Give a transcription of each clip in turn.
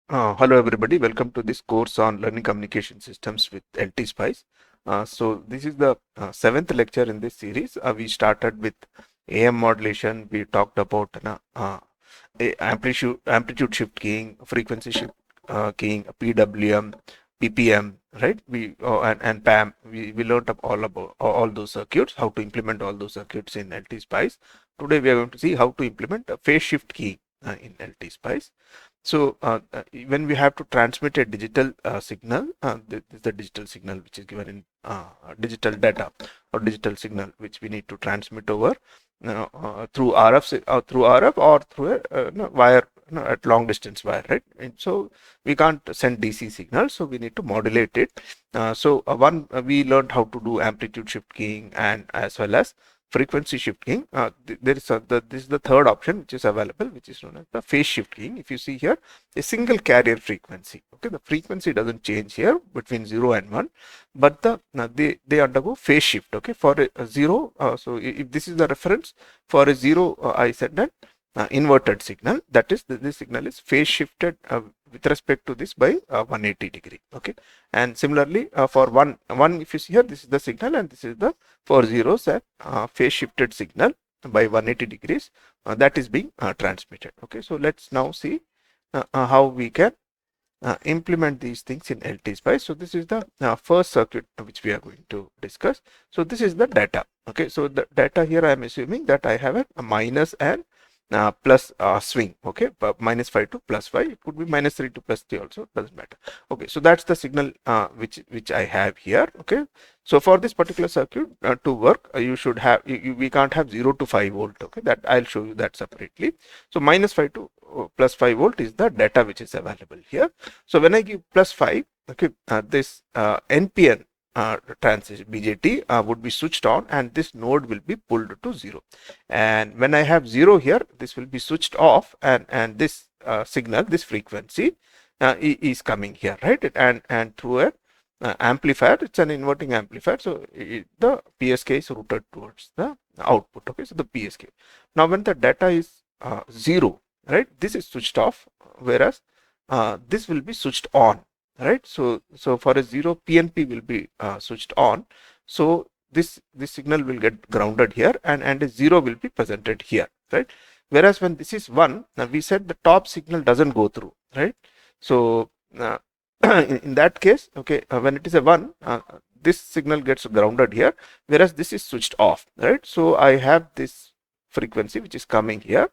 Hello everybody, welcome to this course on learning communication systems with LT Spice. So this is the seventh lecture in this series. We started with AM modulation. We talked about amplitude shift keying, frequency shift keying, PWM, PPM, right? And PAM. We learned about all those circuits, how to implement all those circuits in LT Spice. Today we are going to see how to implement a phase shift key in LT Spice. So when we have to transmit a digital signal, this is the digital signal which is given in digital data or digital signal which we need to transmit over through RF or through a wire, at long distance wire, right? And so we can't send DC signal, so we need to modulate it. We learned how to do amplitude shift keying and as well as frequency shift keying. This is the third option which is available, which is known as the phase shift keying. If you see here, a single carrier frequency. Okay, the frequency doesn't change here between 0 and 1, but they undergo phase shift. Okay, for a 0, so if this is the reference for a 0, I said that inverted signal, that is this signal is phase shifted with respect to this by 180 degree. Okay, and similarly for one if you see here, this is the signal and this is the for zeros and phase shifted signal by 180 degrees that is being transmitted. Okay, so let's now see how we can implement these things in LT Spice. So this is the first circuit which we are going to discuss. So this is the data. Okay, so the data here I am assuming that I have a minus and plus swing. Okay, -5 to +5. It could be -3 to +3 also, doesn't matter. Okay, so that's the signal which I have here. Okay, so for this particular circuit to work, you should have we can't have 0 to 5 volt. Okay, that I'll show you that separately. So -5 to +5 volt is the data which is available here. So when I give +5, okay, this NPN transition BJT would be switched on and this node will be pulled to 0. And when I have 0 here, this will be switched off and this signal, this frequency is coming here, right? And through a amplifier, it's an inverting amplifier, so the PSK is routed towards the output. Okay, so the PSK. Now when the data is 0, right, this is switched off, whereas this will be switched on, right? So for a 0, PNP will be switched on, so this signal will get grounded here and a 0 will be presented here, right? Whereas when this is 1, we said the top signal doesn't go through, right? So in that case, okay, when it is a 1, this signal gets grounded here, whereas this is switched off, right? So I have this frequency which is coming here.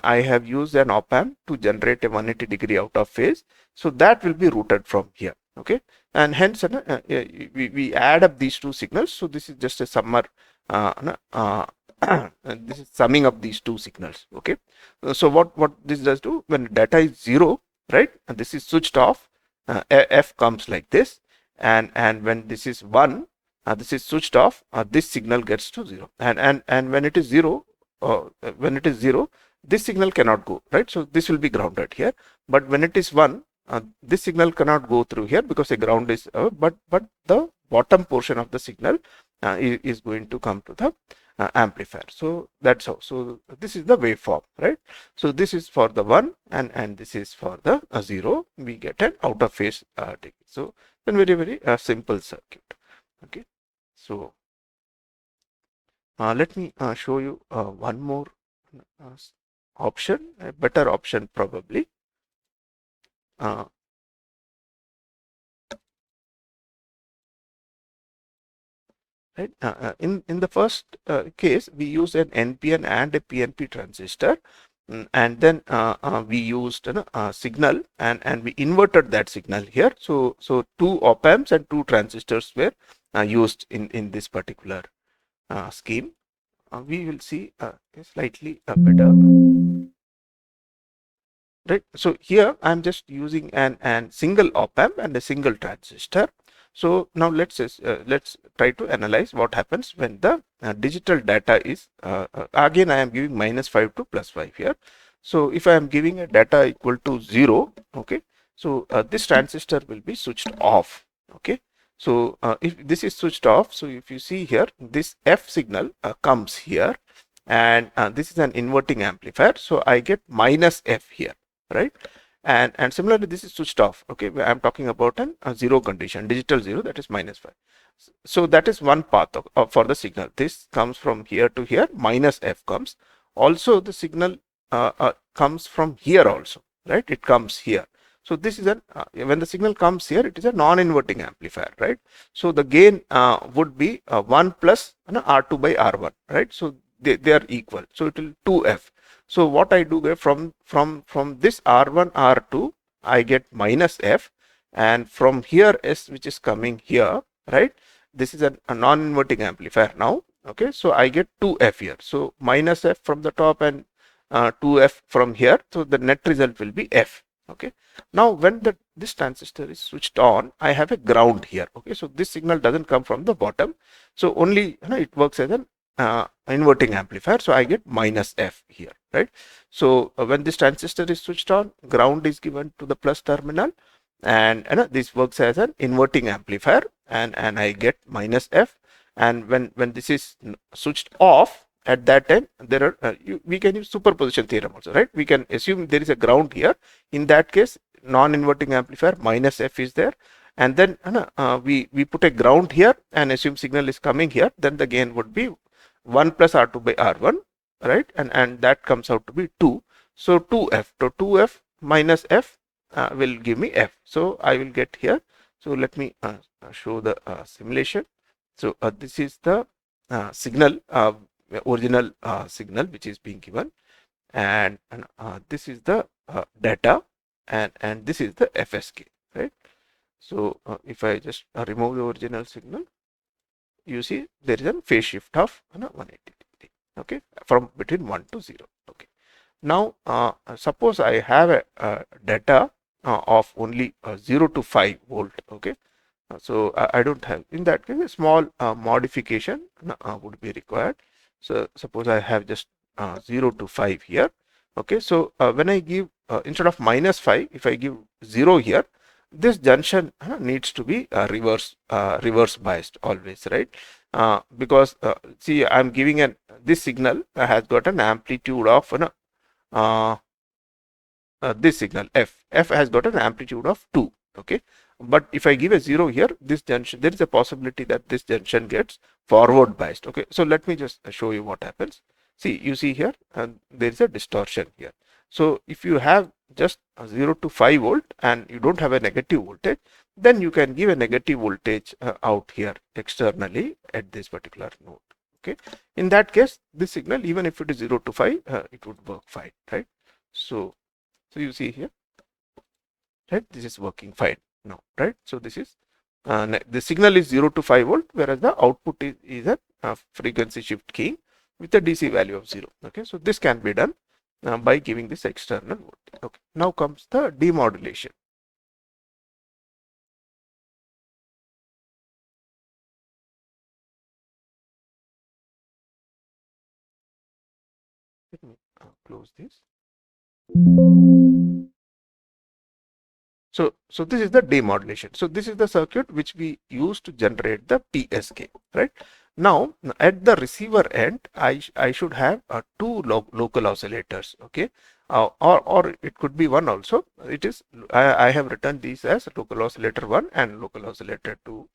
I have used an op-amp to generate a 180 degree out of phase, so that will be routed from here. Okay, and hence we add up these two signals, so this is just a summer this is summing up these two signals. Okay, so what this does do, when data is 0, right, and this is switched off, F comes like this, and when this is 1, this is switched off, this signal gets to 0, and when it is 0, this signal cannot go, right? So this will be grounded here, but when it is 1, this signal cannot go through here because a ground is but the bottom portion of the signal is going to come to the amplifier. So that's how. So this is the waveform, right? So this is for the 1 and this is for the 0. We get an out of phase degree. So then very simple circuit. Okay, so let me show you one more option, a better option probably. Right. In the first case, we use an NPN and a PNP transistor, and then we used a signal and we inverted that signal here. So two op amps and two transistors were used in this particular scheme. We will see slightly better. Right. So here I'm just using an single op amp and a single transistor. So now let's try to analyze what happens when the digital data is again I am giving -5 to +5 here. So if I am giving a data equal to 0, okay, so this transistor will be switched off. Okay, so if this is switched off, so if you see here, this F signal comes here, and this is an inverting amplifier, so I get -F here, right? and similarly this is switched off. Okay, I'm talking about a zero condition, digital zero, that is -5. So that is one path for the signal. This comes from here to here, minus f comes. Also the signal comes from here also, right? It comes here. So this is when the signal comes here, it is a non-inverting amplifier, right? So the gain would be 1 plus R2 by R1, right? So they are equal. So it will 2f. So what I do from this R1 R2, I get minus f, and from here S, which is coming here, right? This is a non-inverting amplifier now. Okay, so I get 2f here. So minus f from the top and 2f from here. So the net result will be f. Okay. Now when this transistor is switched on, I have a ground here. Okay, so this signal doesn't come from the bottom. So only it works as an inverting amplifier. So I get minus f here, right? So when this transistor is switched on, ground is given to the plus terminal, and this works as an inverting amplifier, and I get minus f. And when this is switched off, at that time there are we can use superposition theorem also, right? We can assume there is a ground here. In that case, non-inverting amplifier, minus f is there, and then we put a ground here and assume signal is coming here. Then the gain would be 1 plus R2 by R1, right? And that comes out to be 2. So 2f. So 2f minus f will give me f. So I will get here. So let me show the simulation. So this is the signal, original signal which is being given, and this is the data, and this is the FSK, right? So if I just remove the original signal, you see there is a phase shift of 180 degree, okay, from between 1 to 0. Okay, now suppose I have a data of only 0 to 5 volt. Okay, so I don't have, in that case a small modification would be required. So suppose I have just 0 to 5 here. Okay, so when I give instead of -5, if I give 0 here, this junction needs to be reverse biased always, right? Because see, I'm giving this signal has got an amplitude of this signal f has got an amplitude of 2. Okay, but if I give a 0 here, this junction, there is a possibility that this junction gets forward biased. Okay, so let me just show you what happens. See, you see here, there is a distortion here. So if you have just 0 to 5 volt and you don't have a negative voltage, then you can give a negative voltage out here externally at this particular node. Okay, in that case, this signal, even if it is 0 to 5, it would work fine, right? So you see here, right, this is working fine now, right? So this is the signal is 0 to 5 volt, whereas the output is a frequency shift keying with a DC value of 0. Okay, so this can be done by giving this external voltage. Okay, now comes the demodulation. Let me close this. So this is the demodulation. So this is the circuit which we use to generate the PSK, right? Now at the receiver end, I should have two local oscillators, okay, or it could be one also. It is I have written these as local oscillator 1 and local oscillator 2.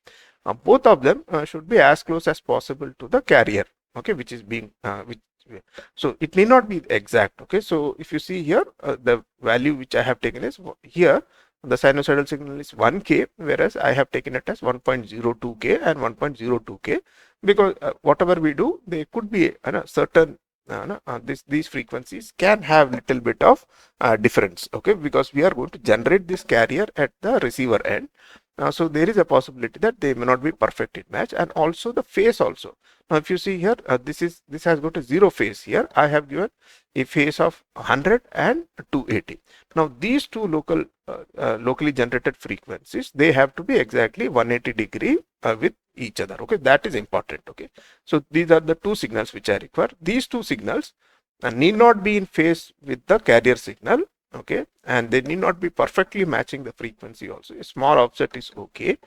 Both of them should be as close as possible to the carrier, okay, which is being so it need not be exact. Okay, so if you see here, the value which I have taken is here. The sinusoidal signal is 1K, whereas I have taken it as 1.02K and 1.02K, because whatever we do, there could be certain these frequencies can have little bit of difference. Okay, because we are going to generate this carrier at the receiver end. So there is a possibility that they may not be perfect in match, and also the phase also. Now if you see here, this has got a 0 phase here. I have given a phase of 100 and 280. Now these two locally generated frequencies, they have to be exactly 180 degree with each other. Okay, that is important. Okay, so these are the two signals which I require. These two signals need not be in phase with the carrier signal. Okay, and they need not be perfectly matching the frequency also. A small offset is okay,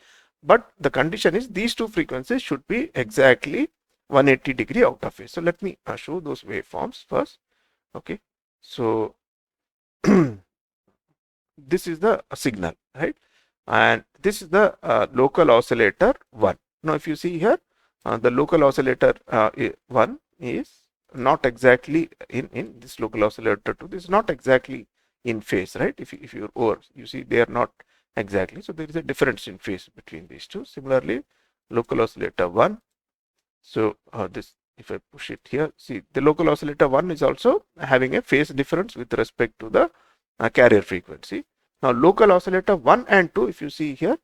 but the condition is these two frequencies should be exactly 180 degree out of phase. So let me show those waveforms first. Okay, so this is the signal, right? And this is the local oscillator 1. Now if you see here, the local oscillator 1 is not exactly in this local oscillator 2. This is not exactly in phase, right? If you're over, you see they are not exactly. So there is a difference in phase between these two. Similarly, local oscillator 1. So this, if I push it here, see the local oscillator 1 is also having a phase difference with respect to the carrier frequency. Now local oscillator 1 and 2, if you see here,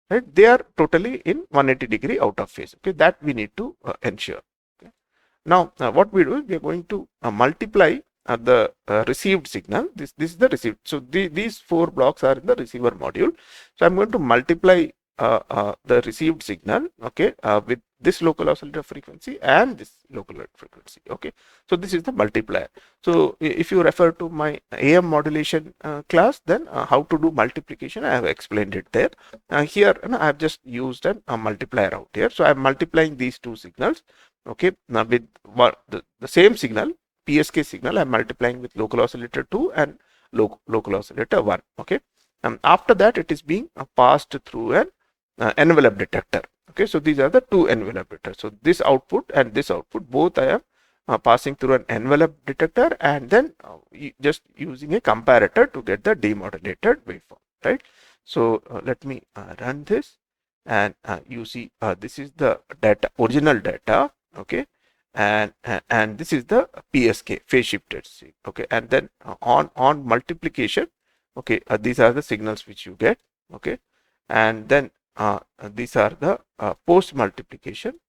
right, they are totally in 180-degree out of phase. Okay, that we need to ensure. Okay. Now what we do is we are going to multiply the received signal. This is the received. So these 4 blocks are in the receiver module. So I'm going to multiply the received signal, okay, with this local oscillator frequency and this local frequency. Okay, so this is the multiplier. So if you refer to my AM modulation class, then how to do multiplication, I have explained it there. Here I have just used a multiplier out here. So I'm multiplying these two signals, okay, now with the same signal, PSK signal, I'm multiplying with local oscillator 2 and local oscillator 1. Okay, after that it is being passed through an envelope detector. Okay, so these are the two envelope detectors. So this output and this output, both I am passing through an envelope detector, and then just using a comparator to get the demodulated waveform, right? So let me run this, and you see this is the data, original data, okay, and this is the PSK, phase shifted. Okay, and then on multiplication, okay, these are the signals which you get, okay, and then these are the post multiplication.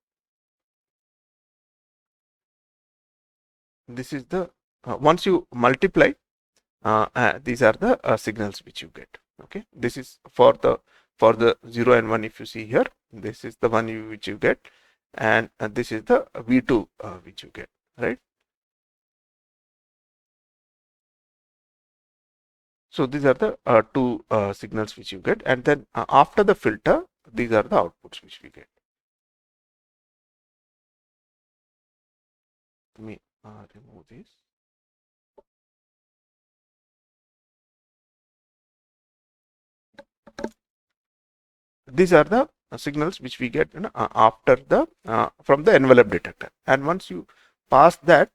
This is the once you multiply, these are the signals which you get. Okay, this is for the 0 and 1. If you see here, this is the one which you get, and this is the V2 which you get, right? So these are the two signals which you get, and then after the filter, these are the outputs which we get. Let me remove this. These are the signals which we get after the from the envelope detector, and once you pass that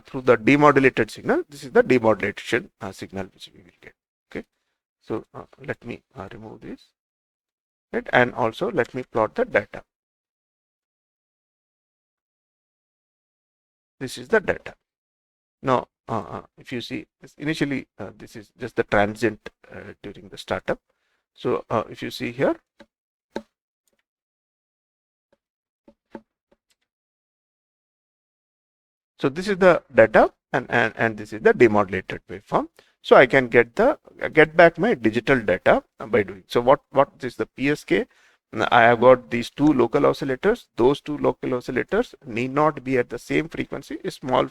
through the demodulated signal, this is the demodulation signal which we will get. Okay, so let me remove this, right, and also let me plot the data. This is the data. Now if you see this, initially this is just the transient during the startup. So if you see here, so this is the data, and this is the demodulated waveform. So I can get back my digital data by doing. So what is the PSK? I have got these two local oscillators. Those two local oscillators need not be at the same frequency. A small,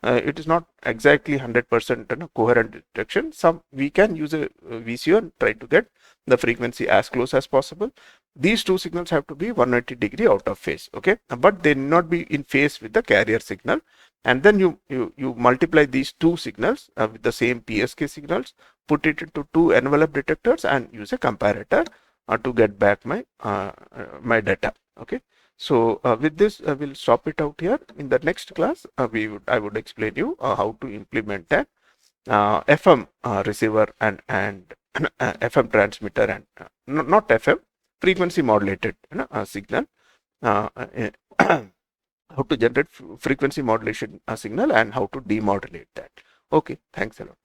it is not exactly 100% coherent detection. Some we can use a VCO and try to get the frequency as close as possible. These two signals have to be 180-degree out of phase. Okay, but they need not be in phase with the carrier signal. And then you multiply these two signals with the same PSK signals, put it into two envelope detectors, and use a comparator to get back my my data. Okay, so with this we'll stop it out here. In the next class I would explain you how to implement an FM receiver and FM transmitter, and not FM, frequency modulated signal, how to generate frequency modulation signal, and how to demodulate that. Okay, thanks a lot.